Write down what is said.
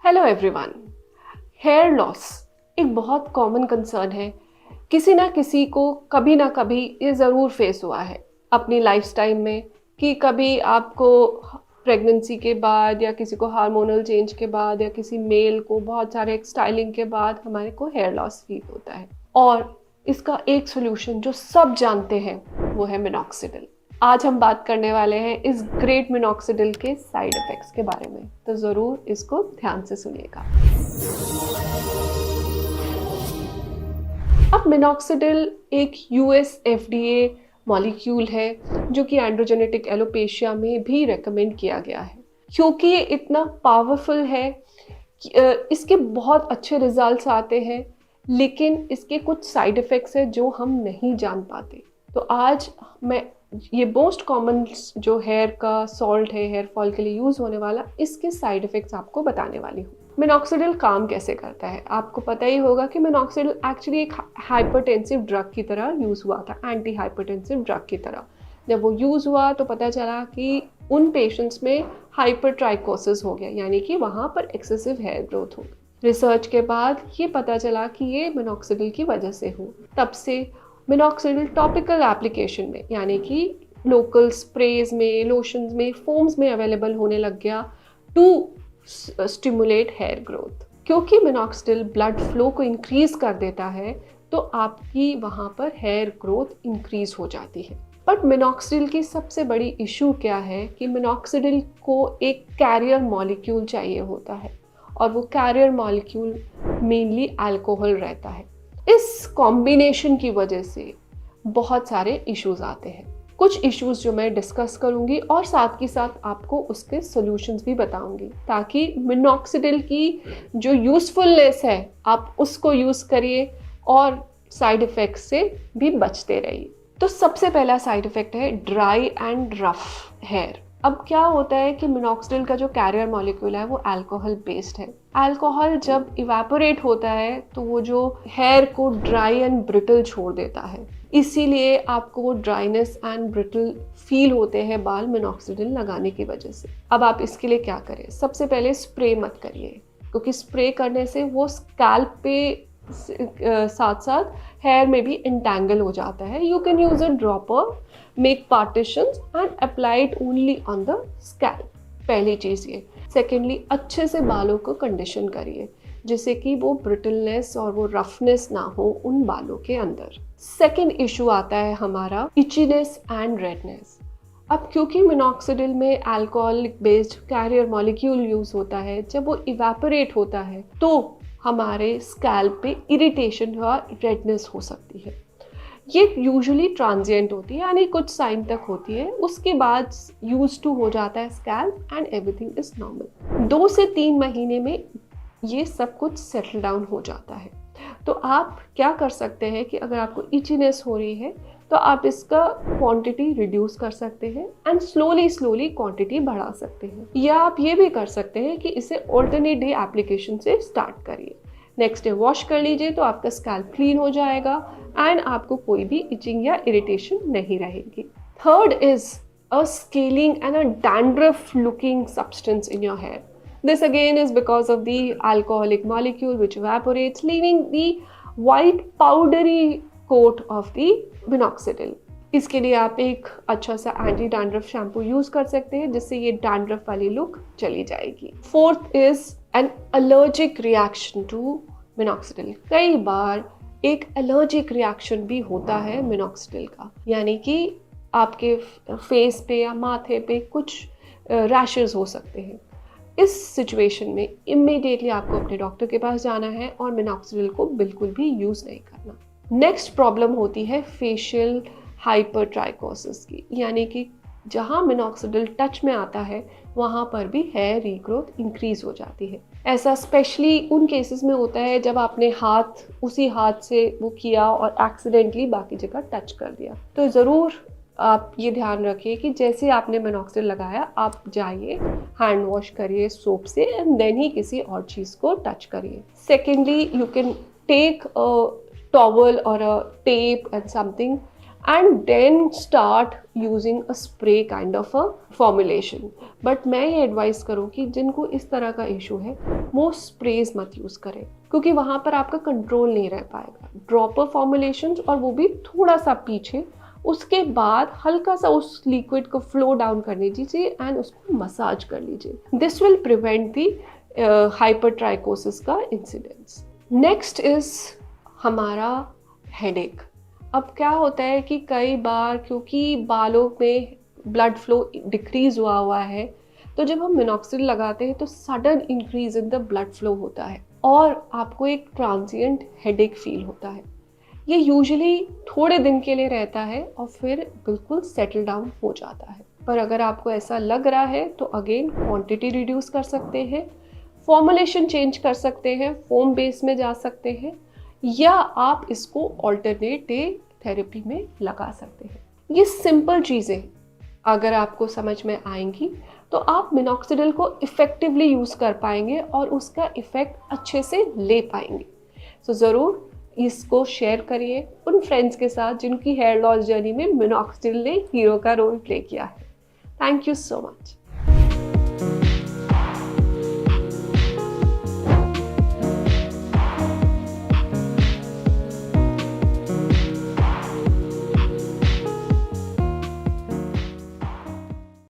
Hello everyone. Hair loss एक बहुत common concern है। किसी ना किसी को कभी ना कभी ये ज़रूर फेस हुआ है अपनी लाइफस्टाइल में कि कभी आपको प्रेगनेंसी के बाद या किसी को हार्मोनल चेंज के बाद या किसी मेल को बहुत सारे स्टाइलिंग के बाद हमारे को हेयर लॉस फील होता है। और इसका एक सोल्यूशन जो सब जानते हैं वो है मिनॉक्सिडिल। आज हम बात करने वाले हैं इस ग्रेट मिनॉक्सिडिल के साइड इफ़ेक्ट्स के बारे में, तो ज़रूर इसको ध्यान से सुनिएगा। अब मिनॉक्सिडिल एक यूएस एफडीए मॉलिक्यूल है जो कि एंड्रोजेनेटिक एलोपेशिया में भी रेकमेंड किया गया है। क्योंकि ये इतना पावरफुल है, इसके बहुत अच्छे रिजल्ट्स आते हैं, लेकिन इसके कुछ साइड इफ़ेक्ट्स हैं जो हम नहीं जान पाते। तो आज मैं ये मोस्ट कॉमन जो हेयर का सॉल्ट है हेयर फॉल के लिए यूज़ होने वाला, इसके साइड इफ़ेक्ट्स आपको बताने वाली हूँ। मिनॉक्सिडिल काम कैसे करता है आपको पता ही होगा कि मिनॉक्सिडिल एक्चुअली एक हाइपरटेंसिव ड्रग की तरह यूज़ हुआ था, एंटी हाइपरटेंसिव ड्रग की तरह। जब वो यूज़ हुआ तो पता चला कि उन पेशेंट्स में हाइपरट्राइकोसिस हो गया, यानी कि वहाँ पर एक्सेसिव हेयर ग्रोथ हो गई। रिसर्च के बाद ये पता चला कि ये मिनॉक्सिडिल की वजह से हो। तब से मिनॉक्सिडिल टॉपिकल एप्लीकेशन में, यानी कि लोकल स्प्रेज में, लोशंस में, फोम्स में अवेलेबल होने लग गया टू स्टिमुलेट हेयर ग्रोथ। क्योंकि मिनॉक्सिडिल ब्लड फ्लो को इंक्रीज कर देता है तो आपकी वहाँ पर हेयर ग्रोथ इंक्रीज हो जाती है। बट मिनॉक्सिडिल की सबसे बड़ी इशू क्या है कि मिनॉक्सिडिल को एक कैरियर मॉलिक्यूल चाहिए होता है, और वो कैरियर मॉलिक्यूल मेनली अल्कोहल रहता है। इस कॉम्बिनेशन की वजह से बहुत सारे इश्यूज आते हैं। कुछ इश्यूज जो मैं डिस्कस करूंगी और साथ ही साथ आपको उसके सॉल्यूशंस भी बताऊंगी, ताकि मिनॉक्सिडिल की जो यूजफुलनेस है आप उसको यूज करिए और साइड इफेक्ट्स से भी बचते रहिए। तो सबसे पहला साइड इफेक्ट है ड्राई एंड रफ हेयर। अब क्या होता है कि मिनॉक्सिडिल का जो कैरियर मॉलिक्यूल है वो अल्कोहल बेस्ड है। अल्कोहल जब इवेपोरेट होता है तो वो जो हेयर को ड्राई एंड ब्रिटल छोड़ देता है, इसीलिए आपको वो ड्राइनेस एंड ब्रिटल फील होते हैं बाल मिनॉक्सिडिल लगाने की वजह से। अब आप इसके लिए क्या करें, सबसे पहले स्प्रे मत करिए, क्योंकि स्प्रे करने से वो स्कैल्प पे साथ साथ हेयर में भी एंटेंगल हो जाता है। You can use a dropper, make partitions and apply it only on the scalp. पहली चीज़ ये। सेकेंडली, अच्छे से बालों को कंडीशन करिए जिससे कि वो ब्रिटलनेस और वो रफनेस ना हो उन बालों के अंदर। सेकेंड इशू आता है हमारा इचीनेस एंड रेडनेस। अब क्योंकि मिनॉक्सिडिल में alcoholic based carrier molecule use होता है, जब वो इवेपोरेट होता है तो हमारे स्कैल्प पे इरिटेशन या रेडनेस हो सकती है। ये यूजुअली ट्रांजिएंट होती है, यानी कुछ टाइम तक होती है, उसके बाद यूज टू हो जाता है scalp and everything is normal. 2 से 3 महीने में ये सब कुछ सेटल डाउन हो जाता है। तो आप क्या कर सकते हैं कि अगर आपको इचीनेस हो रही है तो आप इसका क्वांटिटी रिड्यूस कर सकते हैं एंड स्लोली क्वांटिटी बढ़ा सकते हैं, या आप ये भी कर सकते हैं कि इसे ऑल्टरनेट डे एप्लीकेशन से स्टार्ट करिए। नेक्स्ट डे वॉश कर लीजिए तो आपका स्कैल्प क्लीन हो जाएगा एंड आपको कोई भी इचिंग या इरिटेशन नहीं रहेगी। Third is a scaling and a dandruff looking substance in your hair. This again is because of the alcoholic molecule which evaporates, leaving the white powdery coat of the minoxidil. इसके लिए आप एक अच्छा सा anti dandruff shampoo use कर सकते हैं जिससे ये डैंड्रफ वाली लुक चली जाएगी। Fourth is an allergic reaction to minoxidil. कई बार एक एलर्जिक रिएक्शन भी होता है मिनॉक्सिडिल का, यानी कि आपके फेस पे या माथे पे कुछ रैशेस हो सकते हैं। इस सिचुएशन में इमीडिएटली आपको अपने डॉक्टर के पास जाना है और मिनॉक्सिडिल को बिल्कुल भी यूज़ नहीं करना। नेक्स्ट प्रॉब्लम होती है फेशियल हाइपरट्राइकोसिस की, यानी कि जहाँ मिनॉक्सिडिल टच में आता है वहाँ पर भी हेयर रीग्रोथ इंक्रीज हो जाती है। ऐसा स्पेशली उन केसेस में होता है जब आपने उसी हाथ से वो किया और एक्सीडेंटली बाकी जगह टच कर दिया। तो ज़रूर आप ये ध्यान रखिए कि जैसे आपने मिनॉक्सिडिल लगाया आप जाइए, हैंड वॉश करिए सोप से एंड देन ही किसी और चीज़ को टच करिए। Secondly, you can take a towel और a tape and something and then start using a spray kind of a formulation. But मैं ये एडवाइस करूँ कि जिनको इस तरह का इशू है वो स्प्रेज मत यूज़ करें, क्योंकि वहाँ पर आपका कंट्रोल नहीं रह पाएगा. ड्रॉपर फॉर्मुलेशन, और वो भी थोड़ा सा पीछे, उसके बाद हल्का सा उस लिक्विड को फ्लो डाउन करने दीजिए एंड उसको मसाज कर लीजिए. दिस विल प्रिवेंट दी हाइपरट्राइकोसिस का इंसिडेंस. नेक्स्ट इज हमारा हेडेक. अब क्या होता है कि कई बार क्योंकि बालों में ब्लड फ्लो डिक्रीज हुआ है, तो जब हम मिनॉक्सिडिल लगाते हैं तो sudden increase in the blood flow होता है और आपको एक ट्रांजिएंट हेडेक फील होता है. ये यूजुअली थोड़े दिन के लिए रहता है और फिर बिल्कुल सेटल डाउन हो जाता है. पर अगर आपको ऐसा लग रहा है तो अगेन क्वांटिटी रिड्यूस कर सकते हैं, फॉर्मुलेशन चेंज कर सकते हैं, फोम बेस में जा सकते हैं, या आप इसको ऑल्टरनेट डे थेरेपी में लगा सकते हैं. ये सिंपल चीज़ें अगर आपको समझ में आएंगी तो आप मिनॉक्सिडिल को इफ़ेक्टिवली यूज़ कर पाएंगे और उसका इफ़ेक्ट अच्छे से ले पाएंगे. सो ज़रूर इसको शेयर करिए उन फ्रेंड्स के साथ जिनकी हेयर लॉस जर्नी में मिनॉक्सिडिल ने हीरो का रोल प्ले किया है. Thank you so much.